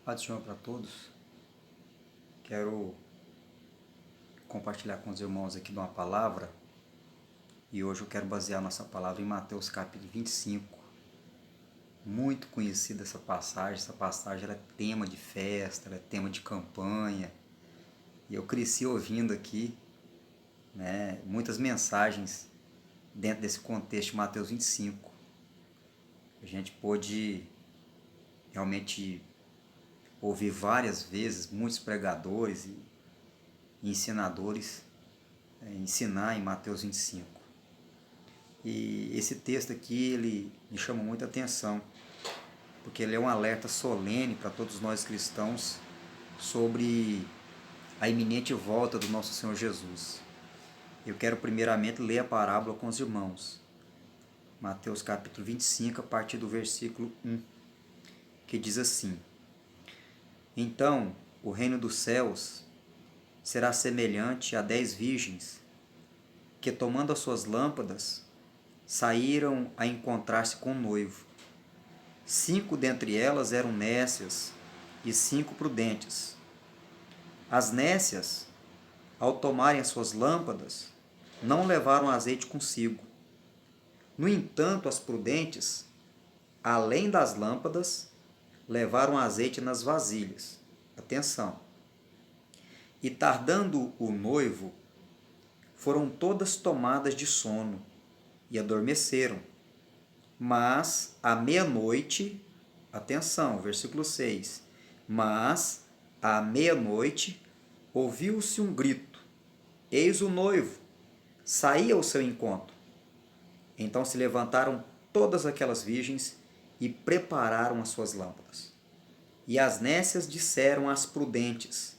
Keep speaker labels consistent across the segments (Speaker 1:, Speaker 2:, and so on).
Speaker 1: Paz do Senhor para todos. Quero compartilhar com os irmãos aqui de uma palavra. E hoje eu quero basear nossa palavra em Mateus capítulo 25. Muito conhecida essa passagem. Essa passagem ela é tema de festa, ela é tema de campanha. E eu cresci ouvindo aqui, muitas mensagens dentro desse contexto de Mateus 25. A gente pôde realmente ouvir várias vezes muitos pregadores e ensinadores ensinar em Mateus 25. E esse texto aqui, ele me chama muita atenção, porque ele é um alerta solene para todos nós cristãos sobre a iminente volta do nosso Senhor Jesus. Eu quero primeiramente ler a parábola com os irmãos. Mateus capítulo 25, a partir do versículo 1, que diz assim: Então, o reino dos céus será semelhante a 10 virgens, que tomando as suas lâmpadas, saíram a encontrar-se com o noivo. 5 dentre elas eram nécias e 5 prudentes. As nécias, ao tomarem as suas lâmpadas, não levaram azeite consigo. No entanto, as prudentes, além das lâmpadas, levaram azeite nas vasilhas. Atenção! E tardando o noivo, foram todas tomadas de sono e adormeceram. Mas à meia-noite, atenção, versículo 6, mas à meia-noite ouviu-se um grito: Eis o noivo, saí ao seu encontro. Então se levantaram todas aquelas virgens e prepararam as suas lâmpadas. E as nécias disseram às prudentes: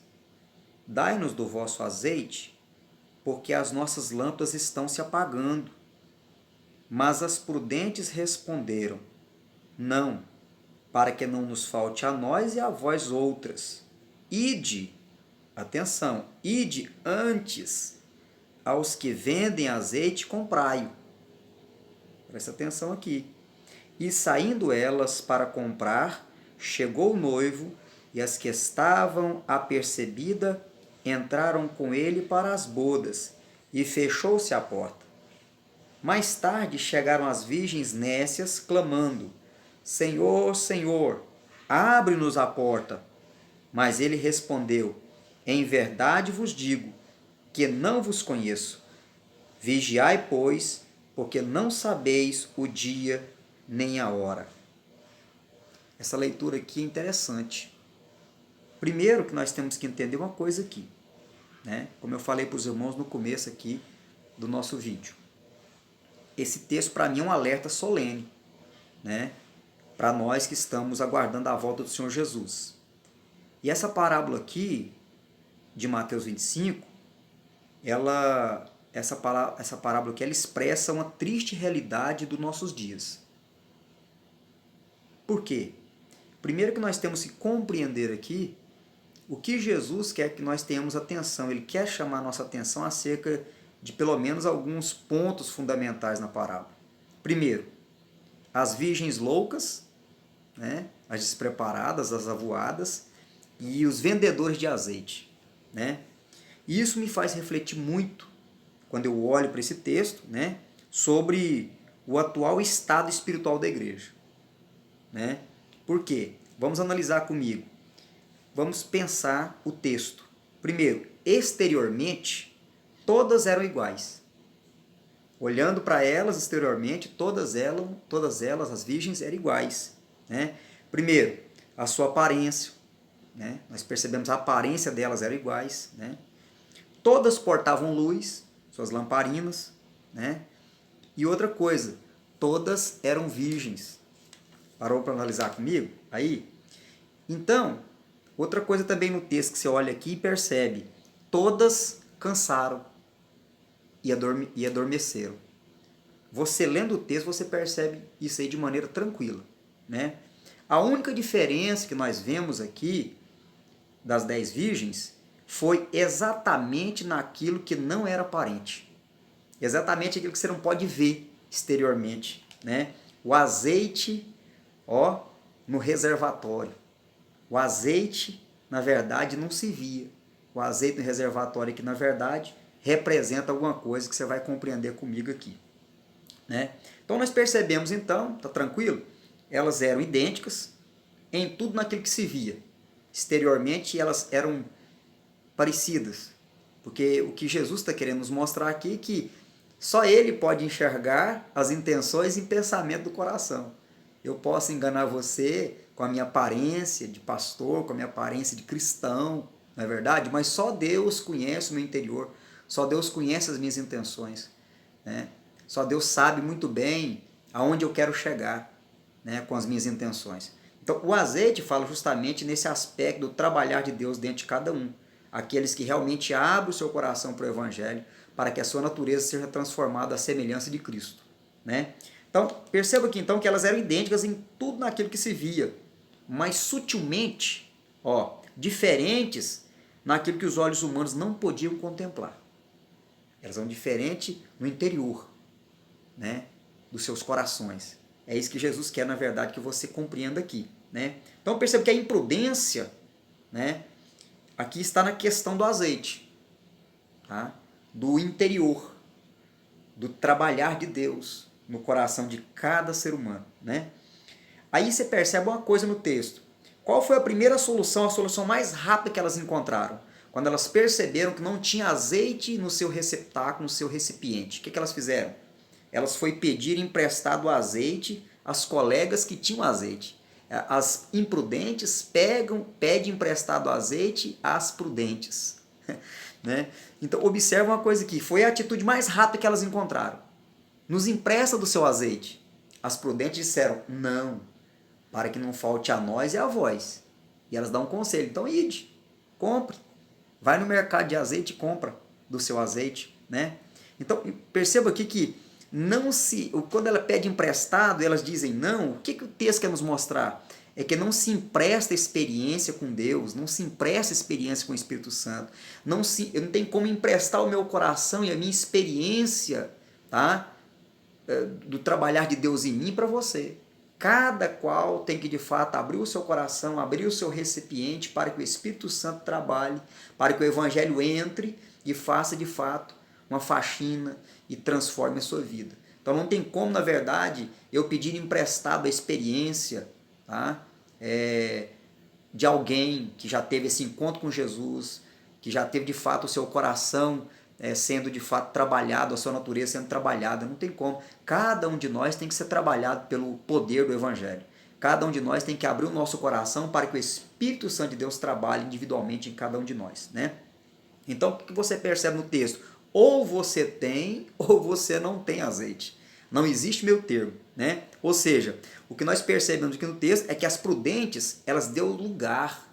Speaker 1: Dai-nos do vosso azeite, porque as nossas lâmpadas estão se apagando. Mas as prudentes responderam: Não, para que não nos falte a nós e a vós outras. Ide, atenção, ide antes aos que vendem azeite, comprai-o. Presta atenção aqui. E saindo elas para comprar, chegou o noivo, e as que estavam apercebida entraram com ele para as bodas, e fechou-se a porta. Mais tarde chegaram as virgens nécias, clamando: Senhor, Senhor, abre-nos a porta. Mas ele respondeu: Em verdade vos digo que não vos conheço. Vigiai, pois, porque não sabeis o dia nem a hora. Essa leitura aqui é interessante. Primeiro que nós temos que entender uma coisa aqui, como eu falei para os irmãos no começo aqui do nosso vídeo. Esse texto para mim é um alerta solene, para nós que estamos aguardando a volta do Senhor Jesus. E essa parábola aqui, de Mateus 25, essa parábola aqui, ela expressa uma triste realidade dos nossos dias. Por quê? Primeiro que nós temos que compreender aqui o que Jesus quer que nós tenhamos atenção. Ele quer chamar a nossa atenção acerca de pelo menos alguns pontos fundamentais na parábola. Primeiro, as virgens loucas, as despreparadas, as avoadas, e os vendedores de azeite. E isso me faz refletir muito, quando eu olho para esse texto, sobre o atual estado espiritual da igreja. Por quê? Vamos analisar comigo. Vamos pensar o texto. Primeiro, exteriormente, todas eram iguais. Olhando para elas exteriormente, todas elas, as virgens, eram iguais. Primeiro, a sua aparência. Nós percebemos a aparência delas eram iguais. Todas portavam luz, suas lamparinas. E outra coisa, todas eram virgens. Parou para analisar comigo? Aí? Então, outra coisa também no texto que você olha aqui e percebe, todas cansaram e adormeceram. Você lendo o texto, você percebe isso aí de maneira tranquila. A única diferença que nós vemos aqui das 10 virgens foi exatamente naquilo que não era aparente. Exatamente aquilo que você não pode ver exteriormente. O azeite no reservatório. O azeite, na verdade, não se via. O azeite no reservatório aqui, na verdade, representa alguma coisa que você vai compreender comigo aqui, né? Então nós percebemos então, tá tranquilo? Elas eram idênticas em tudo naquilo que se via. Exteriormente elas eram parecidas, porque o que Jesus está querendo nos mostrar aqui é que só Ele pode enxergar as intenções e pensamento do coração. Eu posso enganar você com a minha aparência de pastor, com a minha aparência de cristão, não é verdade? Mas só Deus conhece o meu interior, só Deus conhece as minhas intenções, né? Só Deus sabe muito bem aonde eu quero chegar, né, com as minhas intenções. Então, o azeite fala justamente nesse aspecto do trabalhar de Deus dentro de cada um. Aqueles que realmente abrem o seu coração para o Evangelho, para que a sua natureza seja transformada à semelhança de Cristo, né? Então, perceba aqui então que elas eram idênticas em tudo naquilo que se via, mas sutilmente, diferentes naquilo que os olhos humanos não podiam contemplar. Elas são diferentes no interior, né, dos seus corações. É isso que Jesus quer, na verdade, que você compreenda aqui, né? Então perceba que a imprudência, né, aqui está na questão do azeite, tá? Do interior, do trabalhar de Deus no coração de cada ser humano, né? Aí você percebe uma coisa no texto. Qual foi a primeira solução, a solução mais rápida que elas encontraram? Quando elas perceberam que não tinha azeite no seu receptáculo, no seu recipiente. O que elas fizeram? Elas foi pedir emprestado azeite às colegas que tinham azeite. As imprudentes pedem emprestado azeite às prudentes. Né? Então, observa uma coisa aqui. Foi a atitude mais rápida que elas encontraram. Nos empresta do seu azeite. As prudentes disseram, não, para que não falte a nós e a vós. E elas dão um conselho. Então, ide, compre. Vai no mercado de azeite e compra do seu azeite. Né? Então, perceba aqui que quando ela pede emprestado, elas dizem não, o que o texto quer nos mostrar? É que não se empresta experiência com Deus, não se empresta experiência com o Espírito Santo. Eu não tenho como emprestar o meu coração e a minha experiência, tá, do trabalhar de Deus em mim para você. Cada qual tem que de fato abrir o seu coração, abrir o seu recipiente para que o Espírito Santo trabalhe, para que o Evangelho entre e faça de fato uma faxina e transforme a sua vida. Então não tem como, na verdade, eu pedir emprestado a experiência, tá, de alguém que já teve esse encontro com Jesus, que já teve de fato o seu coração sendo de fato trabalhado, a sua natureza sendo trabalhada. Não tem como. Cada um de nós tem que ser trabalhado pelo poder do Evangelho. Cada um de nós tem que abrir o nosso coração para que o Espírito Santo de Deus trabalhe individualmente em cada um de nós, né? Então, o que você percebe no texto? Ou você tem, ou você não tem azeite. Não existe meio termo, né? Ou seja, o que nós percebemos aqui no texto é que as prudentes, elas deu lugar,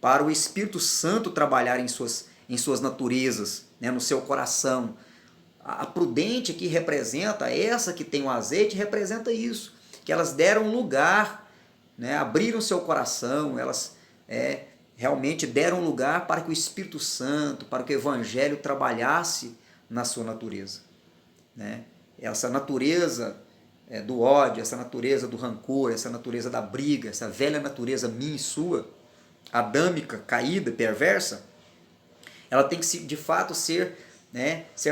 Speaker 1: para o Espírito Santo trabalhar em suas naturezas, né, no seu coração. A prudente que representa, essa que tem o azeite, representa isso, que elas deram lugar, né, abriram seu coração, elas realmente deram lugar para que o Espírito Santo, para que o Evangelho trabalhasse na sua natureza, né? Essa natureza do ódio, essa natureza do rancor, essa natureza da briga, essa velha natureza minha e sua, adâmica, caída, perversa, ela tem que de fato ser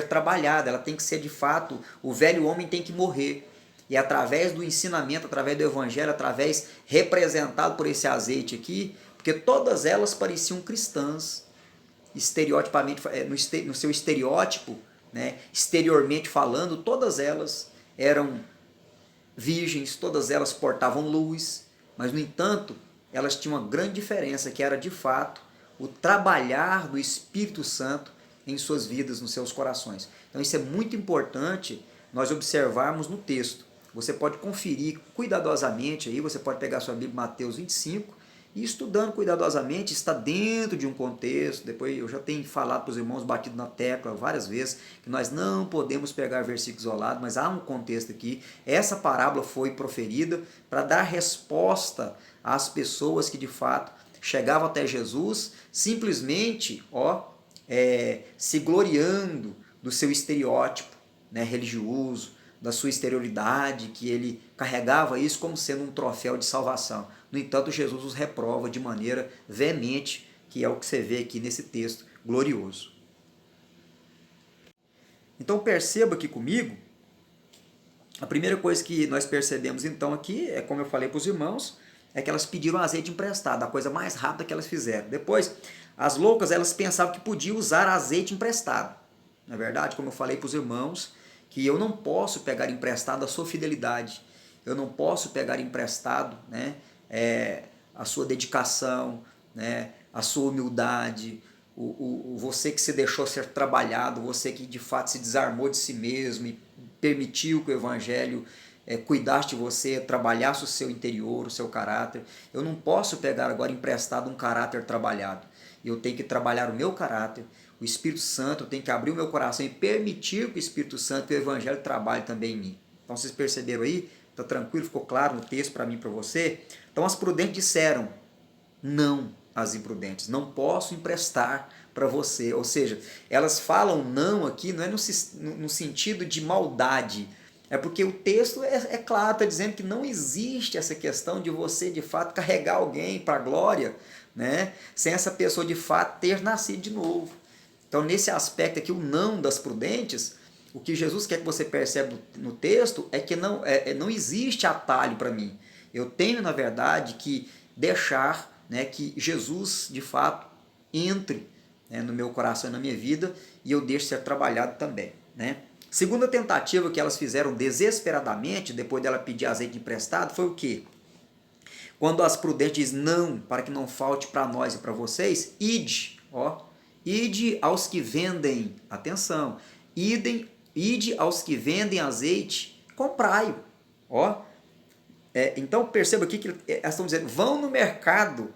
Speaker 1: trabalhada, ela tem que ser de fato, o velho homem tem que morrer. E através do ensinamento, através do Evangelho, através representado por esse azeite aqui, porque todas elas pareciam cristãs, estereotipamente, no seu estereótipo, né, exteriormente falando, todas elas eram virgens, todas elas portavam luz, mas no entanto, elas tinham uma grande diferença, que era de fato o trabalhar do Espírito Santo em suas vidas, nos seus corações. Então isso é muito importante nós observarmos no texto. Você pode conferir cuidadosamente, aí você pode pegar sua Bíblia, Mateus 25, e estudando cuidadosamente, está dentro de um contexto. Depois eu já tenho falado para os irmãos, batido na tecla várias vezes, que nós não podemos pegar versículo isolado, mas há um contexto aqui. Essa parábola foi proferida para dar resposta às pessoas que de fato chegavam até Jesus simplesmente se gloriando do seu estereótipo, né, religioso, da sua exterioridade, que ele carregava isso como sendo um troféu de salvação. No entanto, Jesus os reprova de maneira veemente, que é o que você vê aqui nesse texto glorioso. Então perceba aqui comigo, a primeira coisa que nós percebemos então aqui, é como eu falei para os irmãos, é que elas pediram azeite emprestado, a coisa mais rápida que elas fizeram. Depois, as loucas, elas pensavam que podiam usar azeite emprestado. Na verdade, como eu falei para os irmãos, que eu não posso pegar emprestado a sua fidelidade, eu não posso pegar emprestado, né, a sua dedicação, né, a sua humildade, você que se deixou ser trabalhado, você que de fato se desarmou de si mesmo e permitiu que o Evangelho cuidasse de você, trabalhasse o seu interior, o seu caráter. Eu não posso pegar agora emprestado um caráter trabalhado. Eu tenho que trabalhar o meu caráter, o Espírito Santo, eu tenho que abrir o meu coração e permitir que o Espírito Santo e o Evangelho trabalhem também em mim. Então vocês perceberam aí? Está tranquilo? Ficou claro no texto para mim e para você? Então as prudentes disseram não às imprudentes, não posso emprestar para você. Ou seja, elas falam não aqui, não é no sentido de maldade, é porque o texto é claro, está dizendo que não existe essa questão de você de fato carregar alguém para a glória, né, sem essa pessoa de fato ter nascido de novo. Então nesse aspecto aqui, o não das prudentes, o que Jesus quer que você perceba no texto é que não existe atalho para mim. Eu tenho, na verdade, que deixar, né, que Jesus, de fato, entre, né, no meu coração e na minha vida, e eu deixo ser trabalhado também. Né? Segunda tentativa que elas fizeram desesperadamente, depois dela pedir azeite emprestado, foi o quê? Quando as prudentes dizem, não, para que não falte para nós e para vocês, ide, ide aos que vendem, atenção, ide aos que vendem azeite, comprai-o. Então perceba aqui que elas estão dizendo, vão no mercado,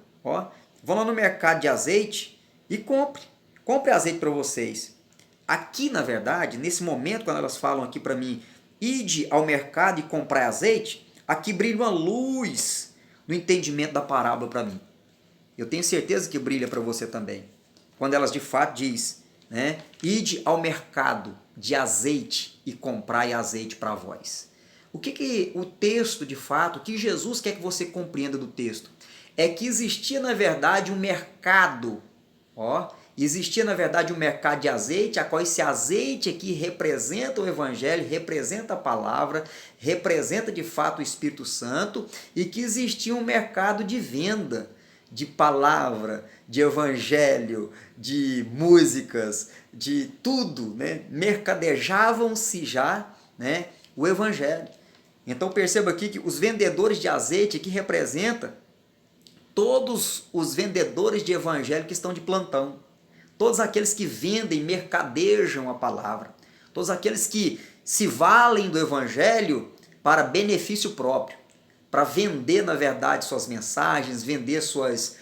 Speaker 1: vão lá no mercado de azeite e compre azeite para vocês. Aqui, na verdade, nesse momento, quando elas falam aqui para mim, ide ao mercado e comprar azeite, aqui brilha uma luz no entendimento da parábola para mim. Eu tenho certeza que brilha para você também. Quando elas de fato diz, né, ide ao mercado de azeite e comprai azeite para vós. O que o texto de fato, o que Jesus quer que você compreenda do texto? É que existia na verdade um mercado, existia na verdade um mercado de azeite, a qual esse azeite aqui representa o Evangelho, representa a palavra, representa de fato o Espírito Santo, e que existia um mercado de venda, de palavra, de Evangelho, de músicas, de tudo, né? Mercadejavam-se já, né, o Evangelho. Então perceba aqui que os vendedores de azeite aqui representam todos os vendedores de Evangelho que estão de plantão. Todos aqueles que vendem, mercadejam a palavra. Todos aqueles que se valem do Evangelho para benefício próprio. Para vender, na verdade, suas mensagens, vender suas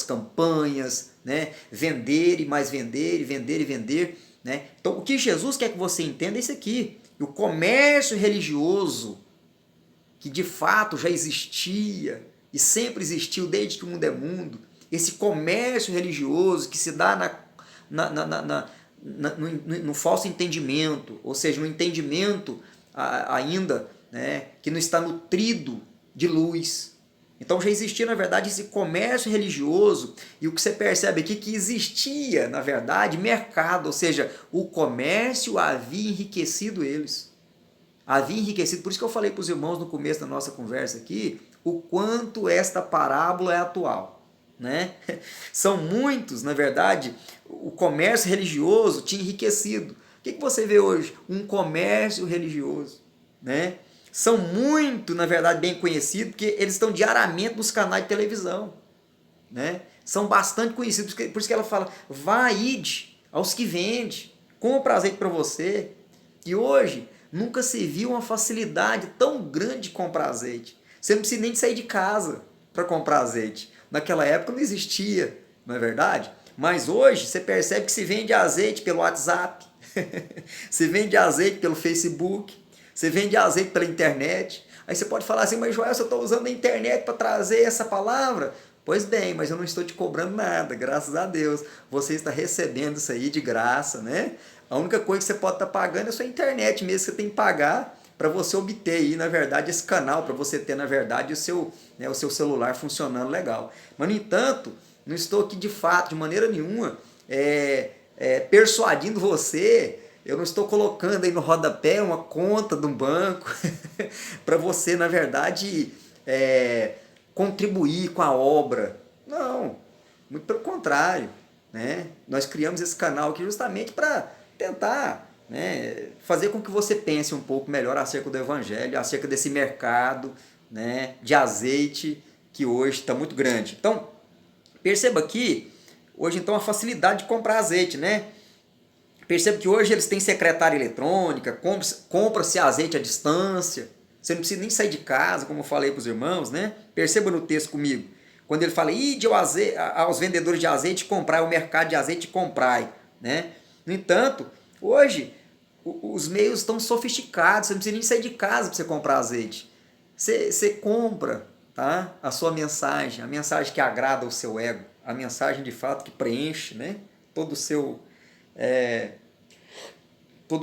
Speaker 1: campanhas, né? Vender e mais vender, e vender e vender. Né? Então o que Jesus quer que você entenda é isso aqui. O comércio religioso, que de fato já existia e sempre existiu desde que o mundo é mundo, esse comércio religioso que se dá no falso entendimento, ou seja, no entendimento ainda, né, que não está nutrido de luz. Então já existia, na verdade, esse comércio religioso, e o que você percebe aqui é que existia, na verdade, mercado, ou seja, o comércio havia enriquecido eles. Havia enriquecido, por isso que eu falei para os irmãos no começo da nossa conversa aqui, o quanto esta parábola é atual. Né? São muitos, na verdade, o comércio religioso tinha enriquecido. O que você vê hoje? Um comércio religioso. Né? São muito, na verdade, bem conhecidos, porque eles estão diariamente nos canais de televisão. Né? São bastante conhecidos, por isso que ela fala, vá, ide aos que vende, compra azeite para você. E hoje, nunca se viu uma facilidade tão grande de comprar azeite. Você não precisa nem de sair de casa para comprar azeite. Naquela época não existia, não é verdade? Mas hoje você percebe que se vende azeite pelo WhatsApp, se vende azeite pelo Facebook, você vende azeite pela internet. Aí você pode falar assim, mas Joel, eu estou usando a internet para trazer essa palavra? Pois bem, mas eu não estou te cobrando nada, graças a Deus. Você está recebendo isso aí de graça, né? A única coisa que você pode estar pagando é a sua internet mesmo, que você tem que pagar para você obter aí, na verdade, esse canal, para você ter, na verdade, o seu celular funcionando legal. Mas, no entanto, não estou aqui de fato, de maneira nenhuma, persuadindo você, eu não estou colocando aí no rodapé uma conta de um banco para você, na verdade, contribuir com a obra. Não, muito pelo contrário, né? Nós criamos esse canal aqui justamente para tentar, né, fazer com que você pense um pouco melhor acerca do Evangelho, acerca desse mercado, né, de azeite que hoje está muito grande. Então, perceba aqui, hoje então a facilidade de comprar azeite, né? Perceba que hoje eles têm secretária eletrônica, compra-se azeite à distância, você não precisa nem sair de casa, como eu falei para os irmãos, né? Perceba no texto comigo, quando ele fala, ide aos vendedores de azeite comprar, o mercado de azeite comprai, né? No entanto, hoje os meios estão sofisticados, você não precisa nem sair de casa para você comprar azeite. Você compra, tá? A sua mensagem, a mensagem que agrada o seu ego, a mensagem de fato que preenche, né? todo o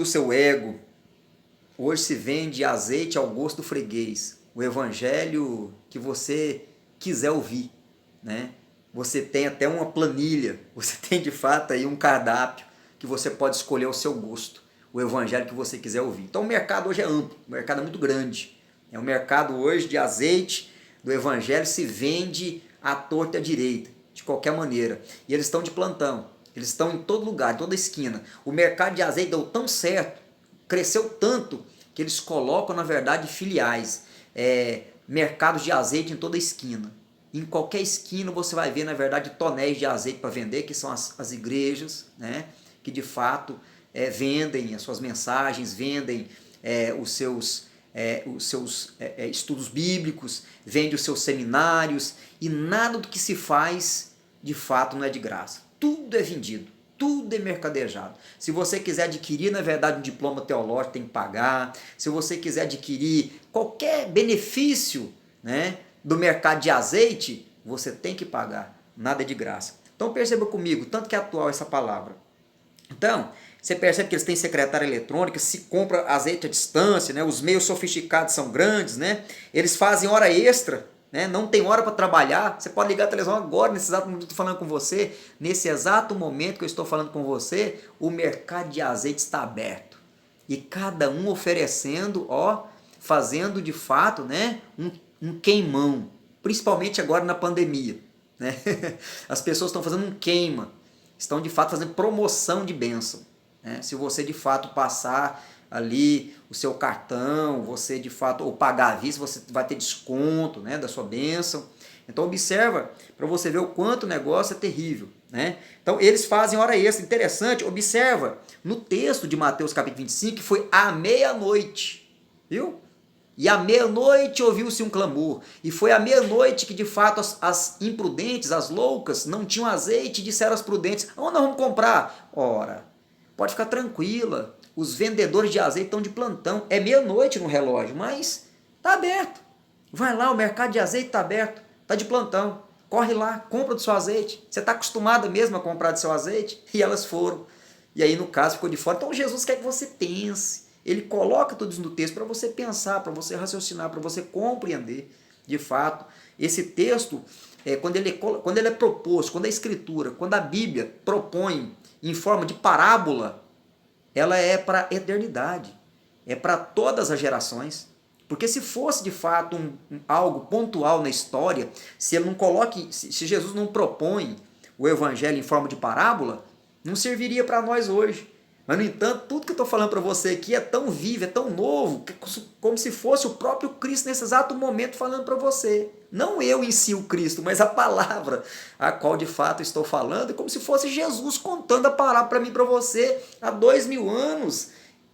Speaker 1: seu ego. Hoje se vende azeite ao gosto do freguês, o evangelho que você quiser ouvir, né? Você tem até uma planilha, você tem de fato aí um cardápio que você pode escolher ao seu gosto, o evangelho que você quiser ouvir. Então o mercado hoje é amplo, o mercado é muito grande. É um mercado hoje de azeite do evangelho, se vende à torta e à direita, de qualquer maneira. E eles estão de plantão, eles estão em todo lugar, em toda esquina. O mercado de azeite deu tão certo, cresceu tanto, que eles colocam, na verdade, filiais, mercados de azeite em toda esquina. Em qualquer esquina você vai ver, na verdade, tonéis de azeite para vender, que são as igrejas, né, que de fato vendem as suas mensagens, vendem os seus estudos bíblicos, vendem os seus seminários, e nada do que se faz, de fato, não é de graça. Tudo é vendido, tudo é mercadejado. Se você quiser adquirir, na verdade, um diploma teológico, tem que pagar. Se você quiser adquirir qualquer benefício, né, do mercado de azeite, você tem que pagar. Nada é de graça. Então perceba comigo, tanto que é atual essa palavra. Então, você percebe que eles têm secretária eletrônica, se compra azeite à distância, né? Os meios sofisticados são grandes, né? Eles fazem hora extra, né? Não tem hora para trabalhar. Você pode ligar a televisão agora, nesse exato momento que eu estou falando com você, nesse exato momento que eu estou falando com você, o mercado de azeite está aberto. E cada um oferecendo, fazendo de fato, né, um queimão, principalmente agora na pandemia, né? As pessoas estão fazendo um queima, estão de fato fazendo promoção de bênção, né? Se você de fato passar ali o seu cartão, você de fato, ou pagar à vista, você vai ter desconto, né, da sua bênção. Então observa para você ver o quanto o negócio é terrível, né? Então eles fazem hora extra. Interessante, observa no texto de Mateus capítulo 25 que foi à meia-noite, viu? E à meia-noite ouviu-se um clamor, e foi à meia-noite que de fato as imprudentes, as loucas, não tinham azeite, e disseram às prudentes, onde nós vamos comprar? Ora, pode ficar tranquila, os vendedores de azeite estão de plantão, é meia-noite no relógio, mas está aberto, vai lá, o mercado de azeite está aberto, está de plantão, corre lá, compra do seu azeite, você está acostumada mesmo a comprar do seu azeite? E elas foram, e aí no caso ficou de fora. Então Jesus quer que você pense, ele coloca tudo isso no texto para você pensar, para você raciocinar, para você compreender. De fato, esse texto, quando ele é proposto, quando a Escritura, quando a Bíblia propõe em forma de parábola, ela é para a eternidade, é para todas as gerações. Porque se fosse de fato algo pontual na história, se Jesus não propõe o Evangelho em forma de parábola, não serviria para nós hoje. Mas, no entanto, tudo que eu estou falando para você aqui é tão vivo, é tão novo, como se fosse o próprio Cristo nesse exato momento falando para você. Não eu em si, o Cristo, mas a palavra a qual de fato estou falando, é como se fosse Jesus contando a parábola para mim e para você há 2000 anos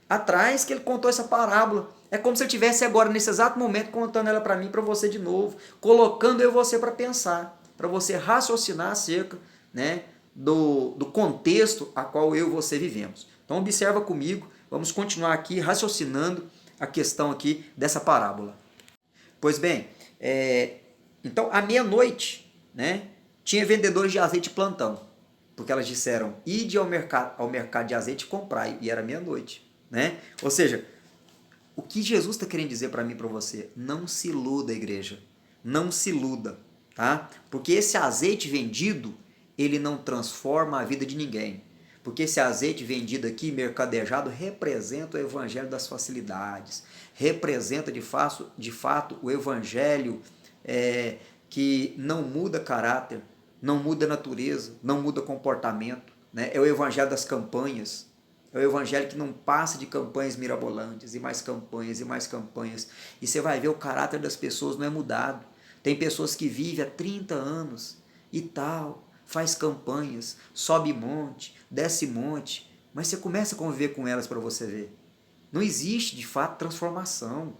Speaker 1: atrás que ele contou essa parábola. É como se ele estivesse agora, nesse exato momento, contando ela para mim e para você de novo, colocando eu e você para pensar, para você raciocinar acerca, né, do contexto a qual eu e você vivemos. Então observa comigo, vamos continuar aqui raciocinando a questão aqui dessa parábola. Pois bem, então à meia-noite, né, tinha vendedores de azeite de plantão, porque elas disseram, ide ao mercado de azeite e comprai, e era meia-noite, né? Ou seja, O que Jesus está querendo dizer para mim e para você? Não se iluda, igreja. Não se iluda, tá? Porque esse azeite vendido, ele não transforma a vida de ninguém. Porque esse azeite vendido aqui, mercadejado, representa o evangelho das facilidades. Representa de fato o evangelho que não muda caráter, não muda natureza, não muda comportamento. Né? É o evangelho das campanhas. É o evangelho que não passa de campanhas mirabolantes, e mais campanhas, e mais campanhas. E você vai ver o caráter das pessoas não é mudado. Tem pessoas que vivem há 30 anos e tal, faz campanhas, sobe monte, desce monte, mas você começa a conviver com elas para você ver. Não existe, de fato, transformação.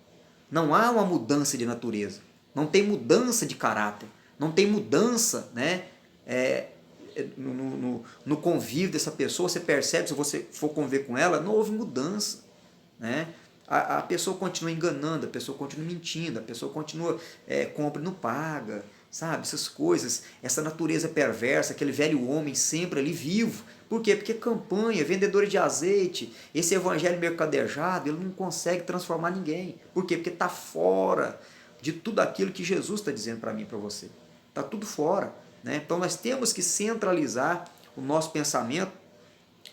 Speaker 1: Não há uma mudança de natureza. Não tem mudança de caráter. Não tem mudança, né? No convívio dessa pessoa, você percebe, se você for conviver com ela, não houve mudança. Né? A pessoa continua enganando, a pessoa continua mentindo, a pessoa continua compra e não paga, sabe? Essas coisas, essa natureza perversa, aquele velho homem sempre ali vivo. Por quê? Porque campanha, vendedores de azeite, esse evangelho mercadejado, ele não consegue transformar ninguém. Por quê? Porque está fora de tudo aquilo que Jesus está dizendo para mim e para você. Está tudo fora. Né? Então nós temos que centralizar o nosso pensamento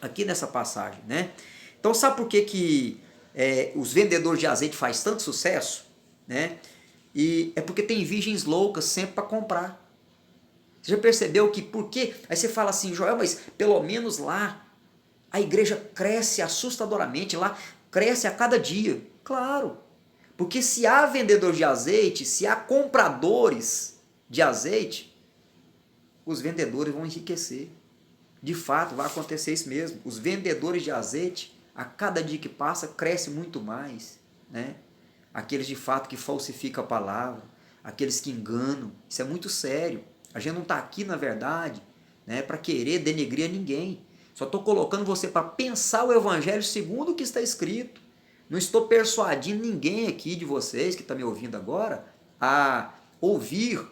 Speaker 1: aqui nessa passagem. Né? Então sabe por que os vendedores de azeite fazem tanto sucesso? Né? E é porque tem virgens loucas sempre para comprar. Você já percebeu que por quê? Aí você fala assim, Joel, mas pelo menos lá a igreja cresce assustadoramente, lá cresce a cada dia. Claro, porque se há vendedores de azeite, se há compradores de azeite, os vendedores vão enriquecer. De fato, vai acontecer isso mesmo. Os vendedores de azeite, a cada dia que passa, cresce muito mais. Né? Aqueles de fato que falsificam a palavra, aqueles que enganam. Isso é muito sério. A gente não está aqui, na verdade, né, para querer denegrir a ninguém. Só estou colocando você para pensar o evangelho segundo o que está escrito. Não estou persuadindo ninguém aqui de vocês que está me ouvindo agora a ouvir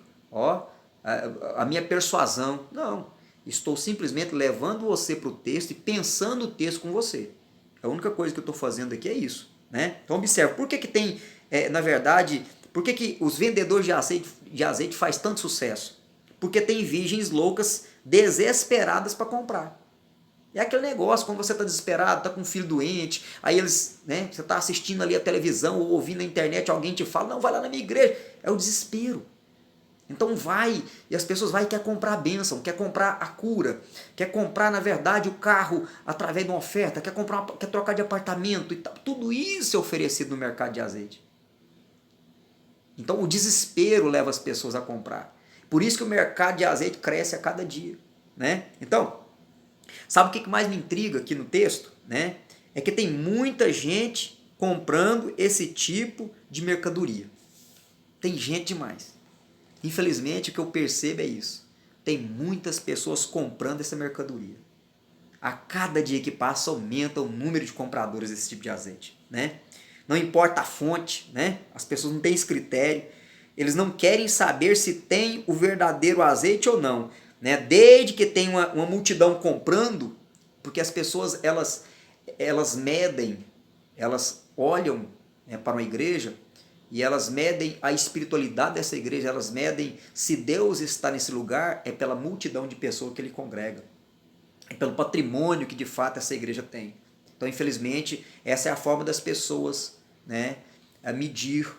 Speaker 1: a minha persuasão. Não. Estou simplesmente levando você para o texto e pensando o texto com você. A única coisa que eu estou fazendo aqui é isso. Né? Então observe, por que tem, na verdade, por que os vendedores de azeite faz tanto sucesso? Porque tem virgens loucas desesperadas para comprar. É aquele negócio, quando você está desesperado, está com um filho doente, aí eles, né, você está assistindo ali a televisão ou ouvindo na internet, alguém te fala, não, vai lá na minha igreja. É o desespero. Então vai, e as pessoas vai e quer comprar a bênção, quer comprar a cura, quer comprar, na verdade, o carro através de uma oferta, quer trocar de apartamento, e tal. Tudo isso é oferecido no mercado de azeite. Então o desespero leva as pessoas a comprar. Por isso que o mercado de azeite cresce a cada dia. Né? Então, sabe o que mais me intriga aqui no texto? Né? É que tem muita gente comprando esse tipo de mercadoria. Tem gente demais. Infelizmente, o que eu percebo é isso. Tem muitas pessoas comprando essa mercadoria. A cada dia que passa, aumenta o número de compradores desse tipo de azeite. Né? Não importa a fonte, né? As pessoas não têm esse critério. Eles não querem saber se tem o verdadeiro azeite ou não. Né? Desde que tem uma multidão comprando, porque as pessoas elas medem, elas olham, né, para uma igreja, e elas medem a espiritualidade dessa igreja, elas medem se Deus está nesse lugar, é pela multidão de pessoas que ele congrega. É pelo patrimônio que de fato essa igreja tem. Então, infelizmente, essa é a forma das pessoas, né, a medir,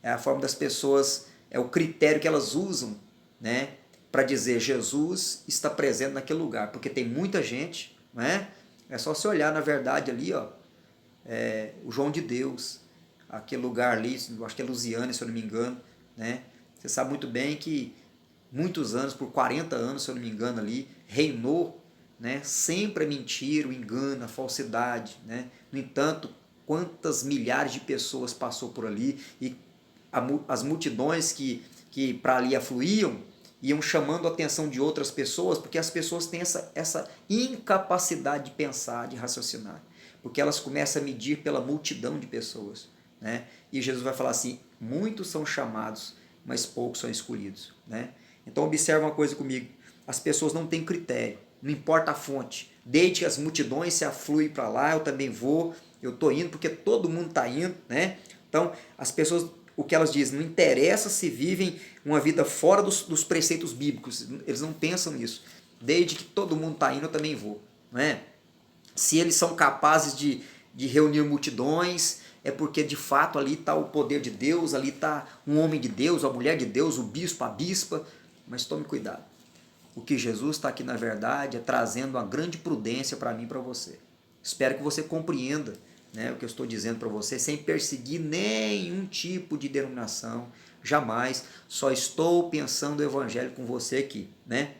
Speaker 1: é a forma das pessoas, é o critério que elas usam, né, para dizer Jesus está presente naquele lugar, porque tem muita gente, né? É só você olhar, na verdade, ali, ó, o João de Deus, aquele lugar ali, acho que é Lusiânia, se eu não me engano, né? Você sabe muito bem que muitos anos, por 40 anos, se eu não me engano, ali, reinou, né, sempre a mentira, o engano, a falsidade. Né? No entanto, quantas milhares de pessoas passou por ali e as multidões que para ali afluíam, iam chamando a atenção de outras pessoas, porque as pessoas têm essa incapacidade de pensar, de raciocinar, porque elas começam a medir pela multidão de pessoas. Né? E Jesus vai falar assim, muitos são chamados, mas poucos são escolhidos. Né? Então observa uma coisa comigo, as pessoas não têm critério, não importa a fonte, desde que as multidões se afluem para lá, eu também vou eu estou indo porque todo mundo está indo, né? Então, as pessoas, o que elas dizem, não interessa se vivem uma vida fora dos preceitos bíblicos, eles não pensam nisso. Desde que todo mundo está indo, eu também vou, não é? Se eles são capazes de reunir multidões, é porque de fato ali está o poder de Deus, ali está um homem de Deus, a mulher de Deus, o bispo, a bispa. Mas tome cuidado. O que Jesus está aqui na verdade é trazendo uma grande prudência para mim e para você. Espero que você compreenda, né, o que eu estou dizendo para você, sem perseguir nenhum tipo de denominação, jamais. Só estou pensando o evangelho com você aqui, né?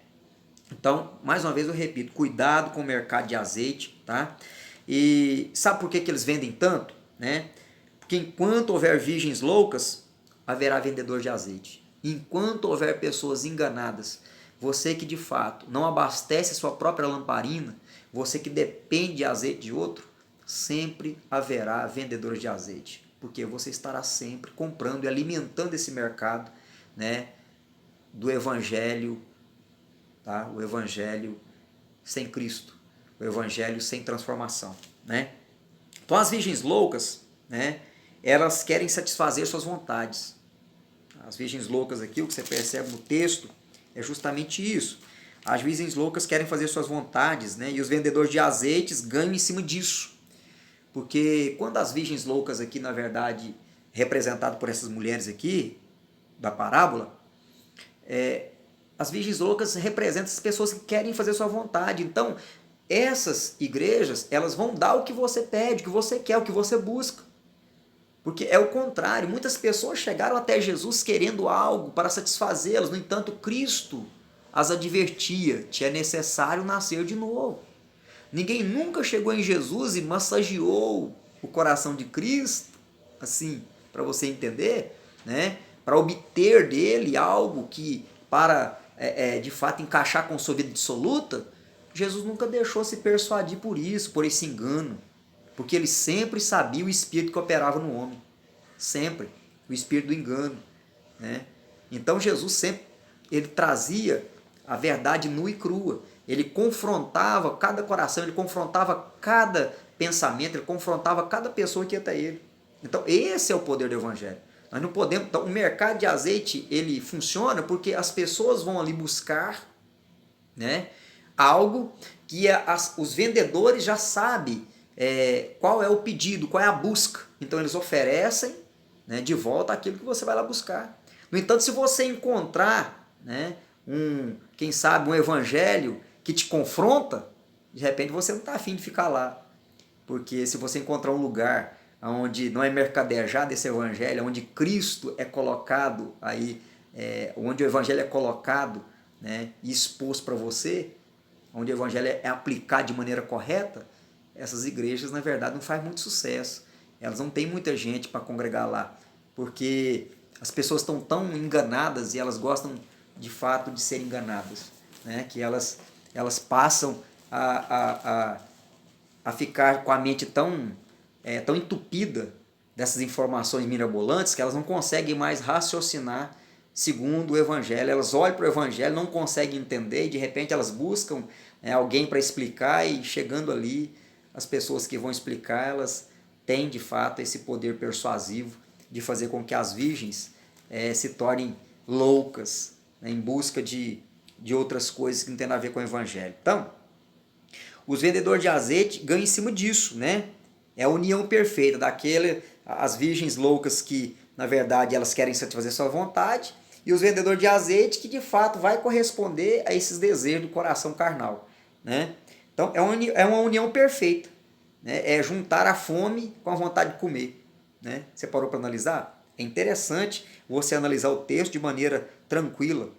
Speaker 1: Então, mais uma vez eu repito, cuidado com o mercado de azeite, tá? E sabe por que eles vendem tanto, né? Porque enquanto houver virgens loucas, haverá vendedor de azeite. Enquanto houver pessoas enganadas, você que de fato não abastece sua própria lamparina, você que depende de azeite de outro, sempre haverá vendedores de azeite, porque você estará sempre comprando e alimentando esse mercado, né, do evangelho, tá? O evangelho sem Cristo, o evangelho sem transformação, né? Então as virgens loucas, né, elas querem satisfazer suas vontades. As virgens loucas aqui, o que você percebe no texto, é justamente isso. As virgens loucas querem fazer suas vontades, né, e os vendedores de azeites ganham em cima disso. Porque quando as virgens loucas aqui, na verdade, representado por essas mulheres aqui, da parábola, as virgens loucas representam as pessoas que querem fazer sua vontade. Então, essas igrejas, elas vão dar o que você pede, o que você quer, o que você busca. Porque é o contrário, muitas pessoas chegaram até Jesus querendo algo para satisfazê-las, no entanto, Cristo as advertia, te é necessário nascer de novo. Ninguém nunca chegou em Jesus e massageou o coração de Cristo, assim, para você entender, né? Para obter dele algo que, para de fato encaixar com sua vida dissoluta, Jesus nunca deixou se persuadir por isso, por esse engano. Porque ele sempre sabia o espírito que operava no homem. Sempre. O espírito do engano, né? Então Jesus sempre ele trazia a verdade nua e crua. Ele confrontava cada coração, ele confrontava cada pensamento, ele confrontava cada pessoa que ia até ele. Então esse é o poder do evangelho. Nós não podemos, então, o mercado de azeite ele funciona porque as pessoas vão ali buscar, né, algo que os vendedores já sabem qual é o pedido, qual é a busca. Então eles oferecem, né, de volta aquilo que você vai lá buscar. No entanto, se você encontrar, né, quem sabe um evangelho que te confronta, de repente você não está afim de ficar lá. Porque se você encontrar um lugar onde não é mercadejado esse evangelho, onde Cristo é colocado aí, onde o evangelho é colocado, né, e exposto para você, onde o evangelho é aplicado de maneira correta, essas igrejas, na verdade, não fazem muito sucesso. Elas não têm muita gente para congregar lá, porque as pessoas estão tão enganadas e elas gostam, de fato, de ser enganadas, né? Que elas passam a ficar com a mente tão entupida dessas informações mirabolantes que elas não conseguem mais raciocinar segundo o evangelho. Elas olham para o evangelho, não conseguem entender e de repente elas buscam alguém para explicar e chegando ali, as pessoas que vão explicar, elas têm de fato esse poder persuasivo de fazer com que as virgens se tornem loucas, né, em busca de outras coisas que não tem nada a ver com o evangelho. Então, os vendedores de azeite ganham em cima disso, né? É a união perfeita as virgens loucas que, na verdade, elas querem satisfazer sua vontade, e os vendedores de azeite que, de fato, vai corresponder a esses desejos do coração carnal, né? Então, é uma união perfeita, né? É juntar a fome com a vontade de comer, né? Você parou para analisar? É interessante você analisar o texto de maneira tranquila,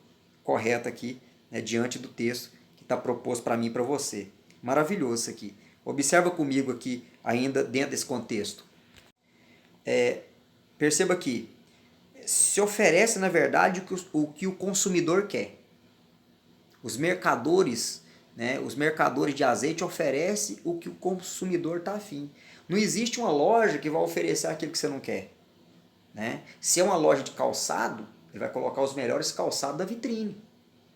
Speaker 1: correta aqui, né, diante do texto que está proposto para mim e para você. Maravilhoso isso aqui. Observa comigo aqui, ainda dentro desse contexto. Perceba que se oferece, na verdade, o que o consumidor quer. Os mercadores, né, os mercadores de azeite oferecem o que o consumidor está afim. Não existe uma loja que vai oferecer aquilo que você não quer, né? Se é uma loja de calçado, ele vai colocar os melhores calçados da vitrine,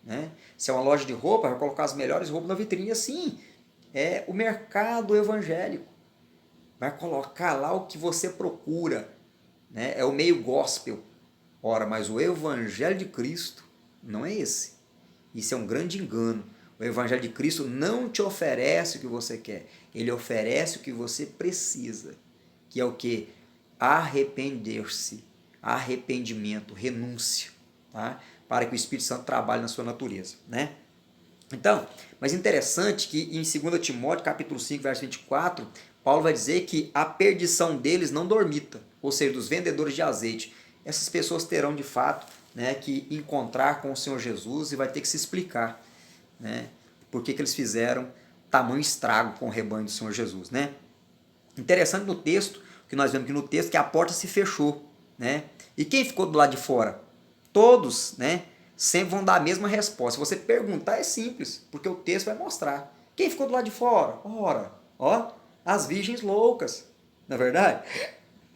Speaker 1: né? Se é uma loja de roupa, vai colocar as melhores roupas na vitrine. Assim é o mercado evangélico. vai colocar lá o que você procura, né? É o meio gospel. Ora, mas o Evangelho de Cristo não é esse. Isso é um grande engano. O Evangelho de Cristo não te oferece o que você quer. Ele oferece o que você precisa. Que é o quê? Arrepender-se. Arrependimento, renúncia. Tá? Para que o Espírito Santo trabalhe na sua natureza. Né? Então, mas interessante que em 2 Timóteo, capítulo 5, verso 24, Paulo vai dizer que a perdição deles não dormita, ou seja, dos vendedores de azeite. Essas pessoas terão de fato, né, que encontrar com o Senhor Jesus e vai ter que se explicar, né, por que eles fizeram tamanho estrago com o rebanho do Senhor Jesus. Né? Interessante no texto, que nós vemos aqui no texto, que a porta se fechou. Né? E quem ficou do lado de fora? Todos, né? Sempre vão dar a mesma resposta. Se você perguntar é simples, porque o texto vai mostrar. Quem ficou do lado de fora? Ora, ó, as virgens loucas, não é verdade?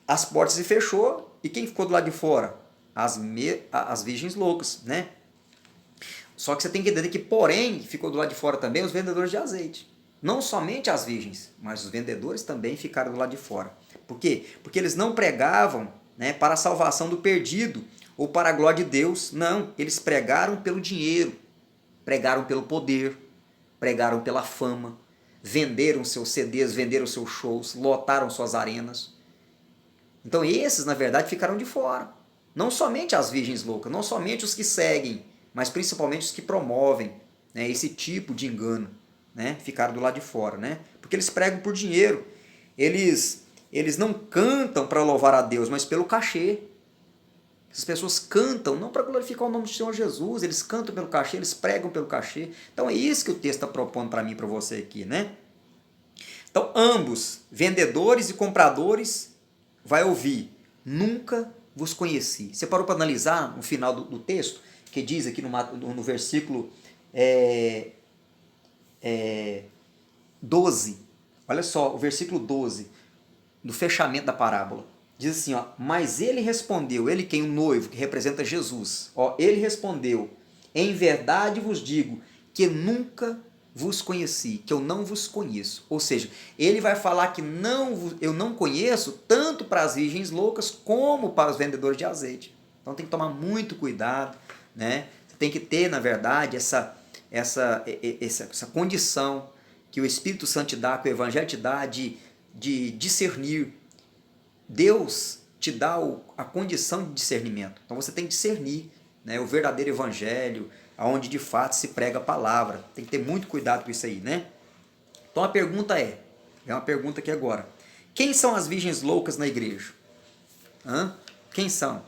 Speaker 1: As portas se fechou e quem ficou do lado de fora? As virgens loucas, né? Só que você tem que entender que, porém, ficou do lado de fora também os vendedores de azeite. Não somente as virgens, mas os vendedores também ficaram do lado de fora. Por quê? Porque eles não pregavam, né, para a salvação do perdido, ou para a glória de Deus. Não, eles pregaram pelo dinheiro, pregaram pelo poder, pregaram pela fama, venderam seus CDs, venderam seus shows, lotaram suas arenas. Então esses, na verdade, ficaram de fora. Não somente as virgens loucas, não somente os que seguem, mas principalmente os que promovem, né, esse tipo de engano, né, ficaram do lado de fora. Né? Porque eles pregam por dinheiro. Eles não cantam para louvar a Deus, mas pelo cachê. Essas pessoas cantam não para glorificar o nome do Senhor Jesus, eles cantam pelo cachê, eles pregam pelo cachê. Então é isso que o texto está propondo para mim e para você aqui, né? Então ambos, vendedores e compradores, vai ouvir, nunca vos conheci. Você parou para analisar no final do texto, que diz aqui no versículo 12, olha só, o versículo 12, do fechamento da parábola. Diz assim, ó, mas ele respondeu, ele quem? O noivo, que representa Jesus. Ó, ele respondeu, em verdade vos digo que nunca vos conheci, que eu não vos conheço. Ou seja, ele vai falar que eu não conheço tanto para as virgens loucas como para os vendedores de azeite. Então tem que tomar muito cuidado, né? Você tem que ter, na verdade, essa condição que o Espírito Santo te dá, que o Evangelho te dá de discernir. Deus te dá a condição de discernimento. Então você tem que discernir, né, o verdadeiro evangelho, onde de fato se prega a palavra. Tem que ter muito cuidado com isso aí, né? Então a pergunta é uma pergunta aqui agora. Quem são as virgens loucas na igreja? Quem são?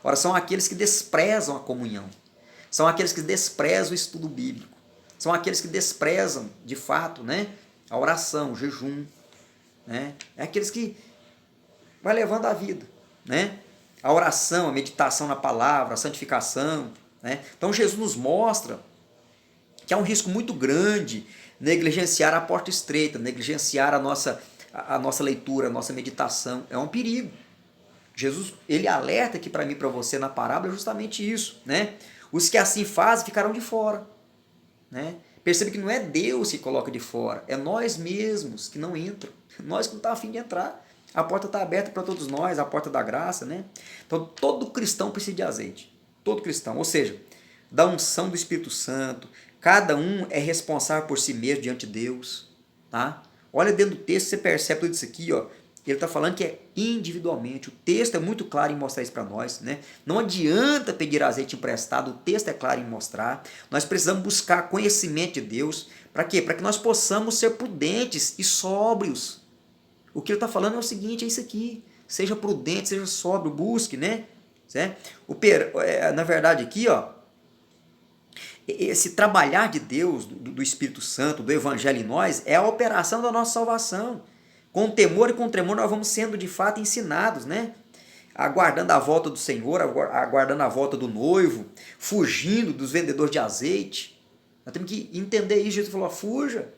Speaker 1: Ora, são aqueles que desprezam a comunhão. São aqueles que desprezam o estudo bíblico. São aqueles que desprezam, de fato, né, a oração, o jejum. Né? É aqueles que vai levando a vida, né? A oração, a meditação na palavra, a santificação, né? Então Jesus nos mostra que há um risco muito grande negligenciar a porta estreita, negligenciar a nossa leitura, a nossa meditação. É um perigo. Jesus, ele alerta aqui para mim e para você na parábola justamente isso, né? Os que assim fazem ficarão de fora, né? Percebe que não é Deus que coloca de fora, é nós mesmos que não entram, nós que não estamos a fim de entrar. A porta está aberta para todos nós, a porta da graça, né? Então todo cristão precisa de azeite, todo cristão, ou seja, da unção do Espírito Santo, cada um é responsável por si mesmo diante de Deus, tá? Olha dentro do texto, você percebe tudo isso aqui, ó. Ele está falando que é individualmente, o texto é muito claro em mostrar isso para nós, né? Não adianta pedir azeite emprestado, o texto é claro em mostrar, nós precisamos buscar conhecimento de Deus, para quê? Para que nós possamos ser prudentes e sóbrios. O que ele está falando é o seguinte, é isso aqui, seja prudente, seja sóbrio, busque, né? Na verdade aqui, ó, esse trabalhar de Deus, do Espírito Santo, do Evangelho em nós, é a operação da nossa salvação. Com temor e com tremor nós vamos sendo de fato ensinados, né? Aguardando a volta do Senhor, aguardando a volta do noivo, fugindo dos vendedores de azeite. Nós temos que entender isso, Jesus falou, fuja.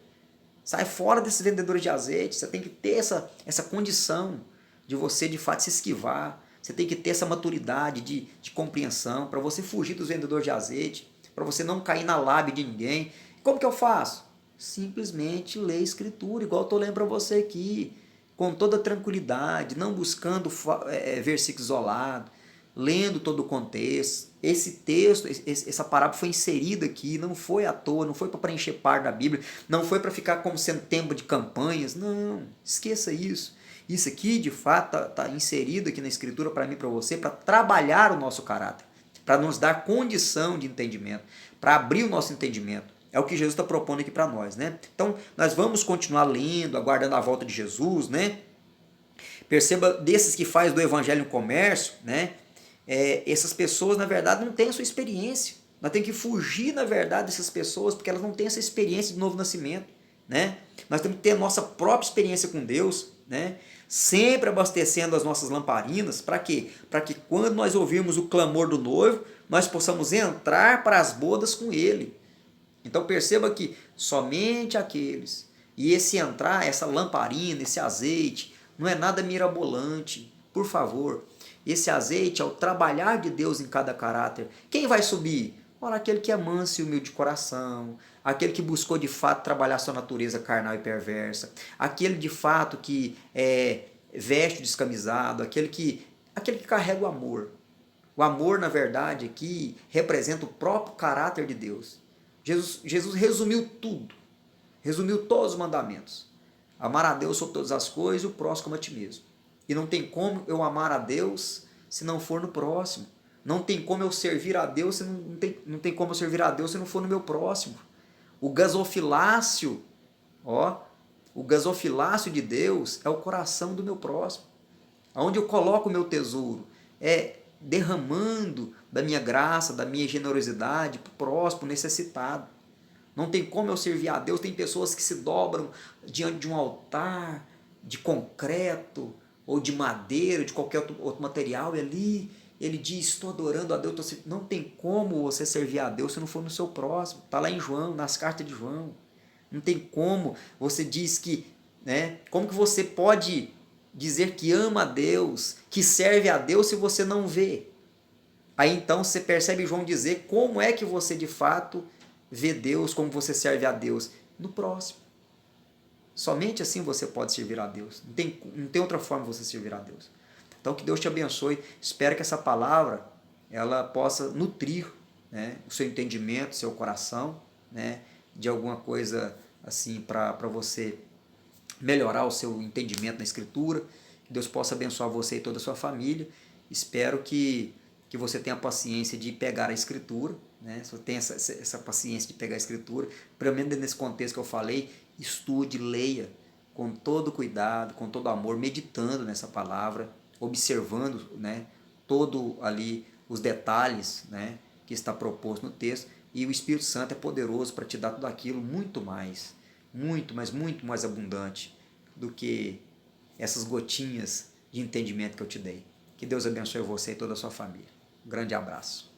Speaker 1: Sai fora desses vendedores de azeite, você tem que ter essa condição de você de fato se esquivar, você tem que ter essa maturidade de compreensão para você fugir dos vendedores de azeite, para você não cair na lábia de ninguém. Como que eu faço? Simplesmente ler a Escritura, igual eu estou lendo para você aqui. com toda tranquilidade, não buscando versículo isolado, lendo todo o contexto. Esse texto, essa parábola foi inserida aqui, não foi à toa, não foi para preencher parte da Bíblia, não foi para ficar como sendo tempo de campanhas, não, esqueça isso. Isso aqui, de fato, está inserido aqui na Escritura para mim e para você, para trabalhar o nosso caráter, para nos dar condição de entendimento, para abrir o nosso entendimento. É o que Jesus está propondo aqui para nós, né? Então, nós vamos continuar lendo, aguardando a volta de Jesus, né? Perceba, desses que faz do evangelho um comércio, né? Essas pessoas, na verdade, não têm a sua experiência. Nós temos que fugir, na verdade, dessas pessoas, porque elas não têm essa experiência de novo nascimento, né? Nós temos que ter a nossa própria experiência com Deus, né? Sempre abastecendo as nossas lamparinas. Para quê? Para que quando nós ouvirmos o clamor do noivo, nós possamos entrar para as bodas com Ele. Então perceba que somente aqueles, e esse entrar, essa lamparina, esse azeite, não é nada mirabolante, por favor. Esse azeite é o trabalhar de Deus em cada caráter. Quem vai subir? Ora, aquele que é manso e humilde de coração, aquele que buscou de fato trabalhar sua natureza carnal e perversa, aquele de fato que veste descamisado, aquele que carrega o amor. O amor, na verdade, aqui representa o próprio caráter de Deus. Jesus resumiu tudo, resumiu todos os mandamentos. Amar a Deus sobre todas as coisas e o próximo como a ti mesmo. E não tem como eu amar a Deus se não for no próximo. Não tem como eu servir a Deus, não tem como eu servir a Deus se não for no meu próximo. O gasofilácio, o gasofilácio de Deus é o coração do meu próximo. Onde eu coloco o meu tesouro é derramando da minha graça, da minha generosidade para o próximo, necessitado. Não tem como eu servir a Deus. Tem pessoas que se dobram diante de um altar de concreto ou de madeira, de qualquer outro material, e ali ele diz, estou adorando a Deus. Não tem como você servir a Deus se não for no seu próximo. Está lá em João, nas cartas de João. Não tem como. Você diz que, né? Como que você pode dizer que ama a Deus, que serve a Deus, se você não vê? Aí então você percebe João dizer como é que você de fato vê Deus, como você serve a Deus. No próximo. Somente assim você pode servir a Deus. Não tem outra forma de você servir a Deus. Então que Deus te abençoe. Espero que essa palavra ela possa nutrir, né, o seu entendimento, o seu coração, né, de alguma coisa assim para você melhorar o seu entendimento na Escritura. Que Deus possa abençoar você e toda a sua família. Espero que você tenha a paciência de pegar a Escritura, né? Se você tem essa paciência de pegar a Escritura, pelo menos nesse contexto que eu falei, estude, leia com todo cuidado, com todo amor, meditando nessa palavra, observando, né, todo ali os detalhes, né, que está proposto no texto, e o Espírito Santo é poderoso para te dar tudo aquilo muito mais abundante do que essas gotinhas de entendimento que eu te dei. Que Deus abençoe você e toda a sua família. Um grande abraço.